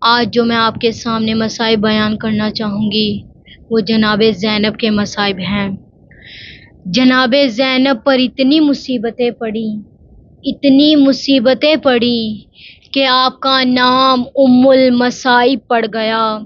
Speaker 1: آج جو میں آپ کے سامنے مصائب بیان کرنا چاہوں گی وہ جناب زینب کے مصائب ہیں۔ جناب زینب پر اتنی مصیبتیں پڑی، اتنی مصیبتیں پڑی کہ آپ کا نام ام المصائب پڑ گیا۔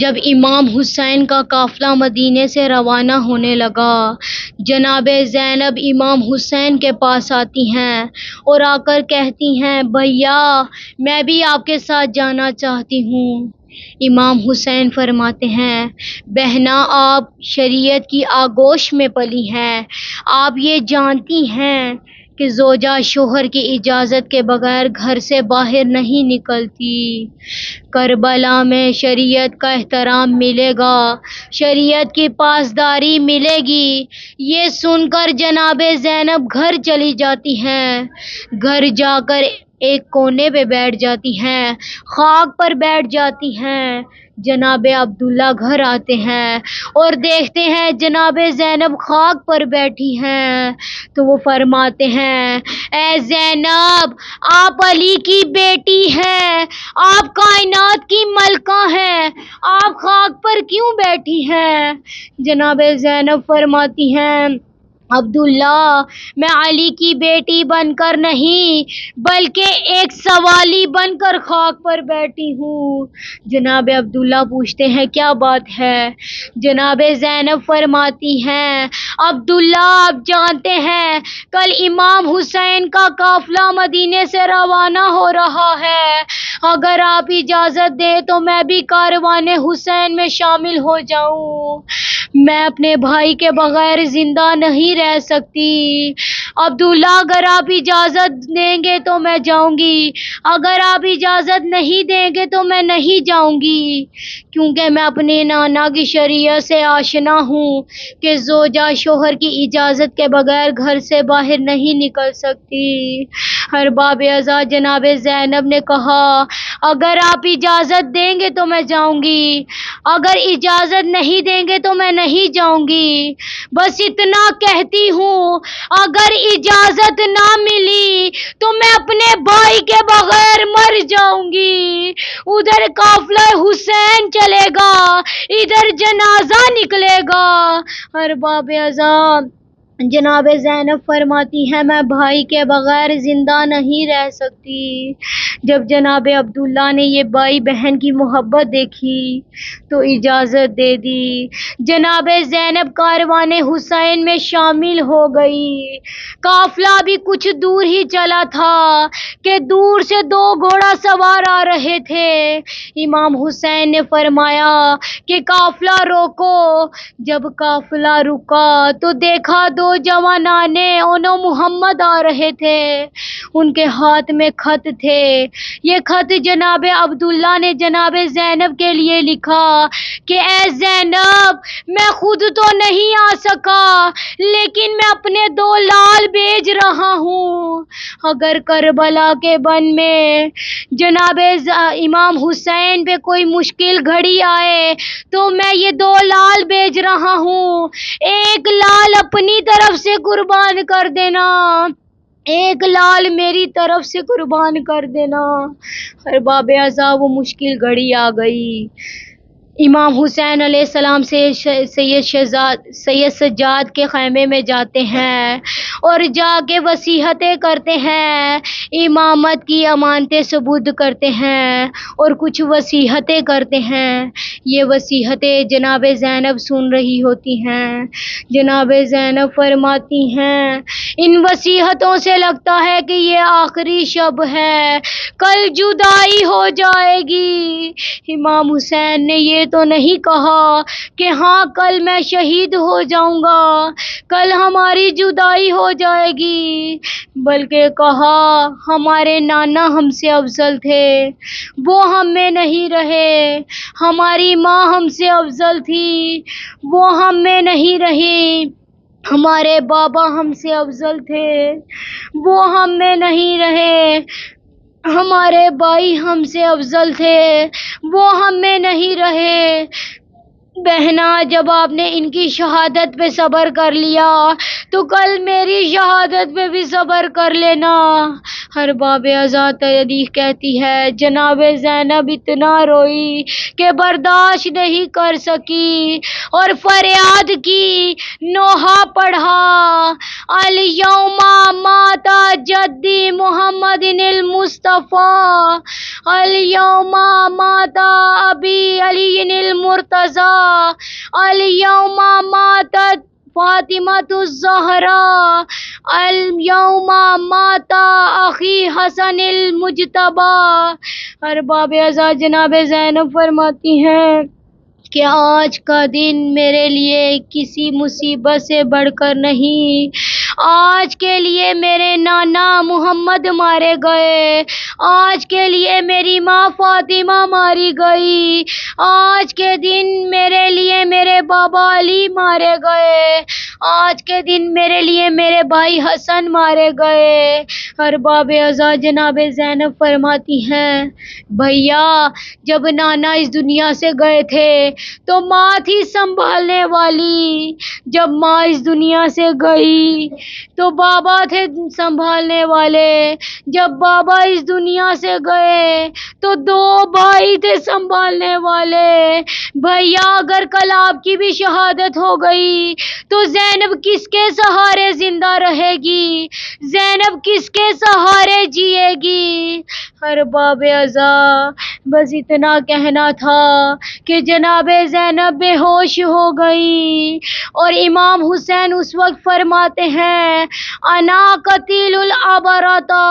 Speaker 1: جب امام حسین کا قافلہ مدینے سے روانہ ہونے لگا، جناب زینب امام حسین کے پاس آتی ہیں اور آ کر کہتی ہیں بھیا میں بھی آپ کے ساتھ جانا چاہتی ہوں۔ امام حسین فرماتے ہیں بہنا آپ شریعت کی آغوش میں پلی ہیں، آپ یہ جانتی ہیں کہ زوجہ شوہر کی اجازت کے بغیر گھر سے باہر نہیں نکلتی۔ کربلا میں شریعت کا احترام ملے گا، شریعت کی پاسداری ملے گی۔ یہ سن کر جناب زینب گھر چلی جاتی ہیں۔ گھر جا کر ایک کونے پہ بیٹھ جاتی ہیں، خاک پر بیٹھ جاتی ہیں۔ جناب عبداللہ گھر آتے ہیں اور دیکھتے ہیں جناب زینب خاک پر بیٹھی ہیں، تو وہ فرماتے ہیں اے زینب آپ علی کی بیٹی ہیں، آپ کائنات کی ملکہ ہیں، آپ خاک پر کیوں بیٹھی ہیں؟ جناب زینب فرماتی ہیں عبداللہ میں علی کی بیٹی بن کر نہیں بلکہ ایک سوالی بن کر خاک پر بیٹھی ہوں۔ جناب عبداللہ پوچھتے ہیں کیا بات ہے؟ جناب زینب فرماتی ہیں عبداللہ آپ جانتے ہیں کل امام حسین کا قافلہ مدینے سے روانہ ہو رہا ہے، اگر آپ اجازت دیں تو میں بھی کاروان حسین میں شامل ہو جاؤں، میں اپنے بھائی کے بغیر زندہ نہیں رہ سکتی۔ عبداللہ اگر آپ اجازت دیں گے تو میں جاؤں گی، اگر آپ اجازت نہیں دیں گے تو میں نہیں جاؤں گی، کیونکہ میں اپنے نانا کی شریعت سے آشنا ہوں کہ زوجہ شوہر کی اجازت کے بغیر گھر سے باہر نہیں نکل سکتی۔ ارباب ازا جناب زینب نے کہا اگر آپ اجازت دیں گے تو میں جاؤں گی، اگر اجازت نہیں دیں گے تو میں نہیں جاؤں گی، بس اتنا کہتی ہوں اگر اجازت نہ ملی تو میں اپنے بھائی کے بغیر مر جاؤں گی۔ ادھر قافلہ حسین چلے گا، ادھر جنازہ نکلے گا۔ ارباب ازا جناب زینب فرماتی ہیں میں بھائی کے بغیر زندہ نہیں رہ سکتی۔ جب جناب عبداللہ نے یہ بھائی بہن کی محبت دیکھی تو اجازت دے دی۔ جناب زینب کاروان حسین میں شامل ہو گئی۔ قافلہ بھی کچھ دور ہی چلا تھا کہ دور سے دو گھوڑا سوار آ رہے تھے۔ امام حسین نے فرمایا کہ قافلہ روکو۔ جب قافلہ رکا تو دیکھا دو جوانان محمد آ رہے تھے، ان کے ہاتھ میں خط تھے۔ یہ خط جناب عبداللہ نے جناب زینب کے لیے لکھا کہ اے زینب میں خود تو نہیں آ سکا لیکن میں اپنے دو لال بھیج رہا ہوں، اگر کربلا کے بن میں جناب امام حسین پہ کوئی مشکل گھڑی آئے تو میں یہ دو لال بھیج رہا ہوں، ایک لال اپنی طرف سے قربان کر دینا، ایک لال میری طرف سے قربان کر دینا۔ ارباب ازا وہ مشکل گھڑی آ گئی۔ امام حسین علیہ السلام سے سید سجاد کے خیمے میں جاتے ہیں اور جا کے وصیتیں کرتے ہیں، امامت کی امانتیں ثبوت کرتے ہیں اور کچھ وصیتیں کرتے ہیں۔ یہ وصیتیں جناب زینب سن رہی ہوتی ہیں۔ جناب زینب فرماتی ہیں ان وصیتوں سے لگتا ہے کہ یہ آخری شب ہے، کل جدائی ہو جائے گی۔ امام حسین نے یہ تو نہیں کہا کہ ہاں کل میں شہید ہو جاؤں گا، کل ہماری جدائی ہو جائے گی، بلکہ کہا ہمارے نانا ہم سے افضل تھے، وہ ہم میں نہیں رہے، ہماری ماں ہم سے افضل تھی، وہ ہم میں نہیں رہی، ہمارے بابا ہم سے افضل تھے، وہ ہم میں نہیں رہے، ہمارے بھائی ہم سے افضل تھے، وہ ہم میں نہیں رہے۔ بہنا جب آپ نے ان کی شہادت پہ صبر کر لیا تو کل میری شہادت پہ بھی صبر کر لینا۔ ارباب ازا تاریخ کہتی ہے جناب زینب اتنا روئی کہ برداشت نہیں کر سکی اور فریاد کی، نوحہ پڑھا الیوم مات جدی محمد المصطفیٰ، الیوم مات ابی علی المرتضیٰ، الیوم ماتت فاطمۃ الزہراء، الیوم مات اخی حسن المجتبیٰ۔ ارباب ازا جناب زینب فرماتی ہیں کہ آج کا دن میرے لیے کسی مصیبت سے بڑھ کر نہیں، آج کے لیے میرے نانا محمد مارے گئے، آج کے لیے میری ماں فاطمہ ماری گئی، آج کے دن میرے لیے میرے بابا علی مارے گئے، آج کے دن میرے لیے میرے بھائی حسن مارے گئے۔ ارباب ازا جناب زینب فرماتی ہیں بھیا جب نانا اس دنیا سے گئے تھے تو ماں تھی سنبھالنے والی، جب ماں اس دنیا سے گئی تو بابا تھے سنبھالنے والے، جب بابا اس دنیا سے گئے تو دو بھائی تھے سنبھالنے والے۔ بھیا اگر کل آپ کی بھی شہادت ہو گئی تو زینب کس کے سہارے زندہ رہے گی، زینب کس کے سہارے جیے گی۔ ارباب ازا بس اتنا کہنا تھا کہ جناب زینب بے ہوش ہو گئی اور امام حسین اس وقت فرماتے ہیں انا قتیل العبرتا،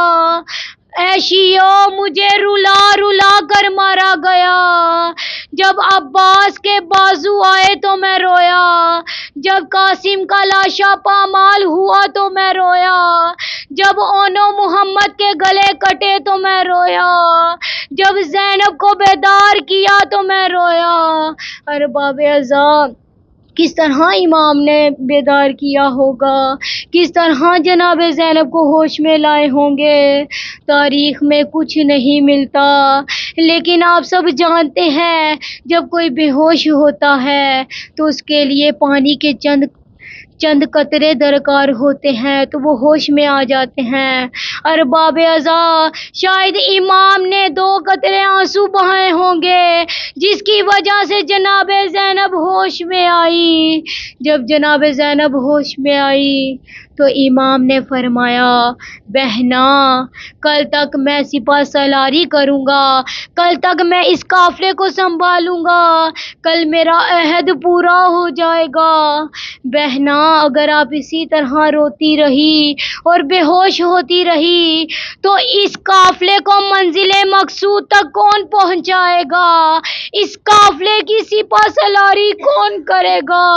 Speaker 1: اے شیعو مجھے رلا رلا کر مارا گیا، جب عباس کے بازو آئے تو میں رویا، جب قاسم کا لاشا پامال ہوا تو میں رویا، جب اونو محمد کے گلے کٹے تو میں رویا، جب زینب کو بیدار کیا تو میں رویا۔ ارباب ازا کس طرح امام نے بیدار کیا ہوگا، کس طرح جناب زینب کو ہوش میں لائے ہوں گے، تاریخ میں کچھ نہیں ملتا۔ لیکن آپ سب جانتے ہیں جب کوئی بے ہوش ہوتا ہے تو اس کے لیے پانی کے چند قطرے درکار ہوتے ہیں تو وہ ہوش میں آ جاتے ہیں۔ ارباب ازا، شاید امام نے 2 قطرے آنسو بہائے ہوں گے جس کی وجہ سے جناب زینب ہوش میں آئی۔ جب جناب زینب ہوش میں آئی تو امام نے فرمایا، بہنا کل تک میں سپہ سالاری کروں گا، کل تک میں اس قافلے کو سنبھالوں گا، کل میرا عہد پورا ہو جائے گا۔ بہنا اگر آپ اسی طرح روتی رہی اور بے ہوش ہوتی رہی تو اس قافلے کو منزل مقصود تک کون پہنچائے گا؟ اس قافلے کی سپہ سالاری کون کرے گا؟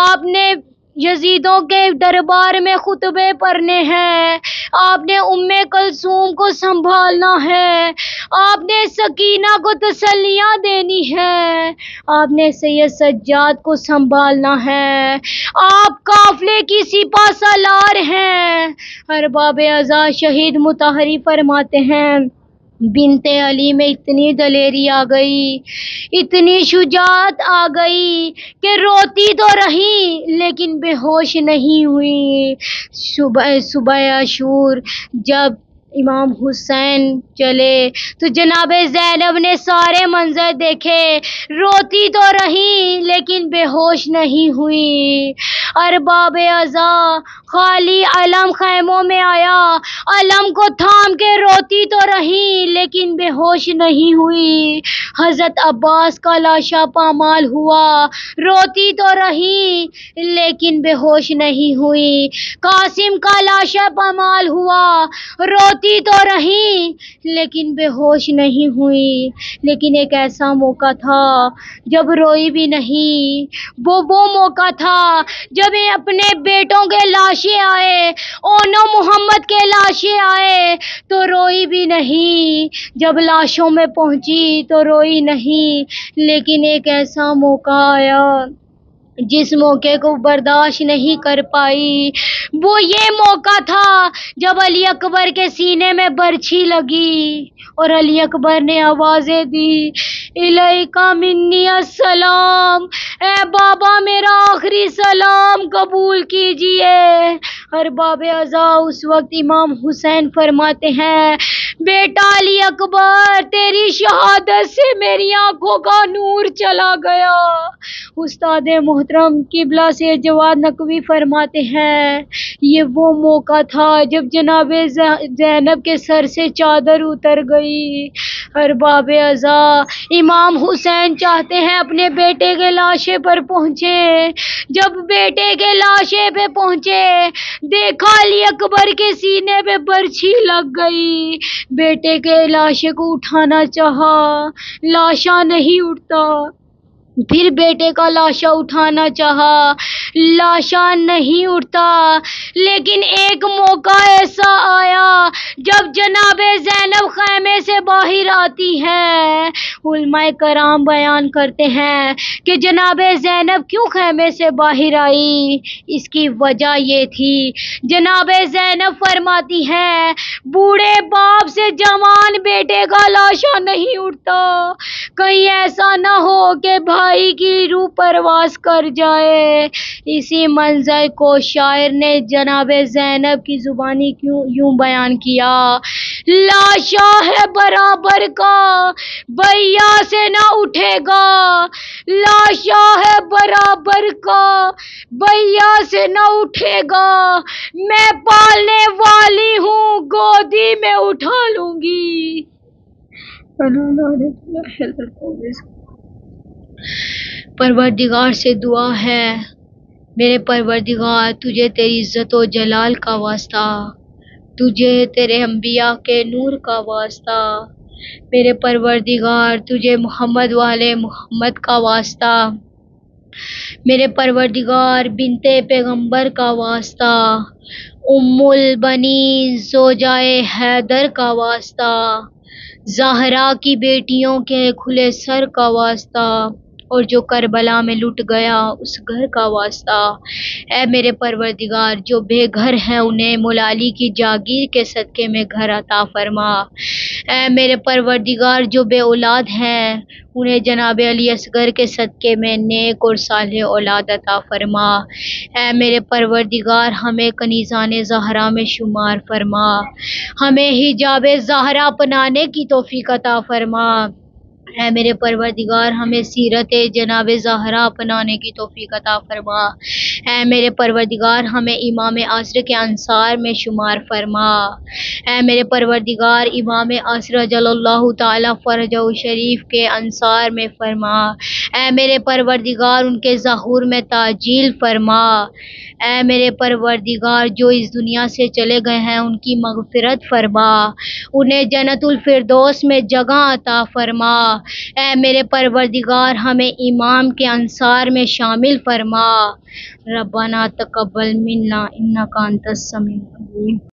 Speaker 1: آپ نے یزیدوں کے دربار میں خطبے پڑھنے ہیں، آپ نے ام کلثوم کو سنبھالنا ہے، آپ نے سکینہ کو تسلیاں دینی ہے، آپ نے سید سجاد کو سنبھالنا ہے، آپ قافلے کی سپہ سالار ہیں۔ ارباب ازا شہید مطہری فرماتے ہیں، بنت علی میں اتنی دلیری آ گئی، اتنی شجاعت آ گئی کہ روتی تو رہی لیکن بے ہوش نہیں ہوئی۔ صبح عاشور جب امام حسین چلے تو جناب زینب نے سارے منظر دیکھے، روتی تو رہی لیکن بے ہوش نہیں ہوئی۔ ارباب ازا، خالی علم خیموں میں آیا، علم کو تھام کے روتی تو رہی لیکن بے ہوش نہیں ہوئی۔ حضرت عباس کا لاشا پامال ہوا، روتی تو رہی لیکن بے ہوش نہیں ہوئی۔ قاسم کا لاشا پامال ہوا، روتی تو رہی لیکن بے ہوش نہیں ہوئی۔ لیکن ایک ایسا موقع تھا جب روئی بھی نہیں، وہ موقع تھا جب اپنے بیٹوں کے لاشیں آئے، اونو محمد کے لاشیں آئے تو روئی بھی نہیں، جب لاشوں میں پہنچی تو روئی نہیں۔ لیکن ایک ایسا موقع آیا جس موقع کو برداشت نہیں کر پائی، وہ یہ موقع تھا جب علی اکبر کے سینے میں برچھی لگی اور علی اکبر نے آوازیں دی، الیکا منی السلام، اے بابا میرا آخری سلام قبول کیجئے۔ ارباب ازا اس وقت امام حسین فرماتے ہیں، بیٹا علی اکبر تیری شہادت سے میری آنکھوں کا نور چلا گیا۔ استاد محترم قبلہ سے جواد نقوی فرماتے ہیں، یہ وہ موقع تھا جب جناب زینب کے سر سے چادر اتر گئی۔ ارباب ازا، امام حسین چاہتے ہیں اپنے بیٹے کے لاشے پر پہنچے، جب بیٹے کے لاشے پہ پہنچے دیکھا علی اکبر کے سینے پہ برچھی لگ گئی، بیٹے کے لاشے کو اٹھانا چاہا، لاشا نہیں اٹھتا، پھر بیٹے کا لاشا اٹھانا چاہا، لاشا نہیں اٹھتا۔ لیکن ایک موقع ایسا آیا جب جناب زینب خیمے سے باہر آتی ہے۔ علماء کرام بیان کرتے ہیں کہ جناب زینب کیوں خیمے سے باہر آئی، اس کی وجہ یہ تھی، جناب زینب فرماتی ہیں، بوڑھے باپ سے جوان بیٹے کا لاشا نہیں اٹھتا، کہیں ایسا نہ ہو کہ بھائی کی روح پرواز کر جائے۔ اسی منظر کو شاعر نے جناب زینب کی زبانی یوں بیان کیا، لاشا ہے برابر کا بھیا سے نہ اٹھے گا، لاشا ہے برابر کا بھیا سے نہ اٹھے گا، میں پالنے والی ہوں گودی میں اٹھا لوں گی۔ پروردگار سے دعا ہے، میرے پروردگار تجھے تیری عزت و جلال کا واسطہ، تجھے تیرے انبیاء کے نور کا واسطہ، میرے پروردگار تجھے محمد والے محمد کا واسطہ، میرے پروردگار بنت پیغمبر کا واسطہ، ام البنین زوجائے حیدر کا واسطہ، زہرا کی بیٹیوں کے کھلے سر کا واسطہ، اور جو کربلا میں لٹ گیا اس گھر کا واسطہ۔ اے میرے پروردگار جو بے گھر ہیں انہیں مولا علی کی جاگیر کے صدقے میں گھر عطا فرما۔ اے میرے پروردگار جو بے اولاد ہیں انہیں جناب علی اصغر کے صدقے میں نیک اور صالح اولاد عطا فرما۔ اے میرے پروردگار ہمیں کنیزان زہرا میں شمار فرما، ہمیں حجاب زہرا اپنانے کی توفیق عطا فرما۔ اے میرے پروردگار ہمیں سیرت جناب زہرا اپنانے کی توفیق عطا فرما۔ اے میرے پروردگار ہمیں امام عصر کے انصار میں شمار فرما۔ اے میرے پروردگار امام عصر جل اللہ تعالی فرجہ شریف کے انصار میں فرما۔ اے میرے پروردگار ان کے ظہور میں تعجیل فرما۔ اے میرے پروردگار جو اس دنیا سے چلے گئے ہیں ان کی مغفرت فرما، انہیں جنت الفردوس میں جگہ عطا فرما۔ اے میرے پروردگار ہمیں امام کے انصار میں شامل فرما۔ ربنا تقبل منا انک انت السمیع العلیم۔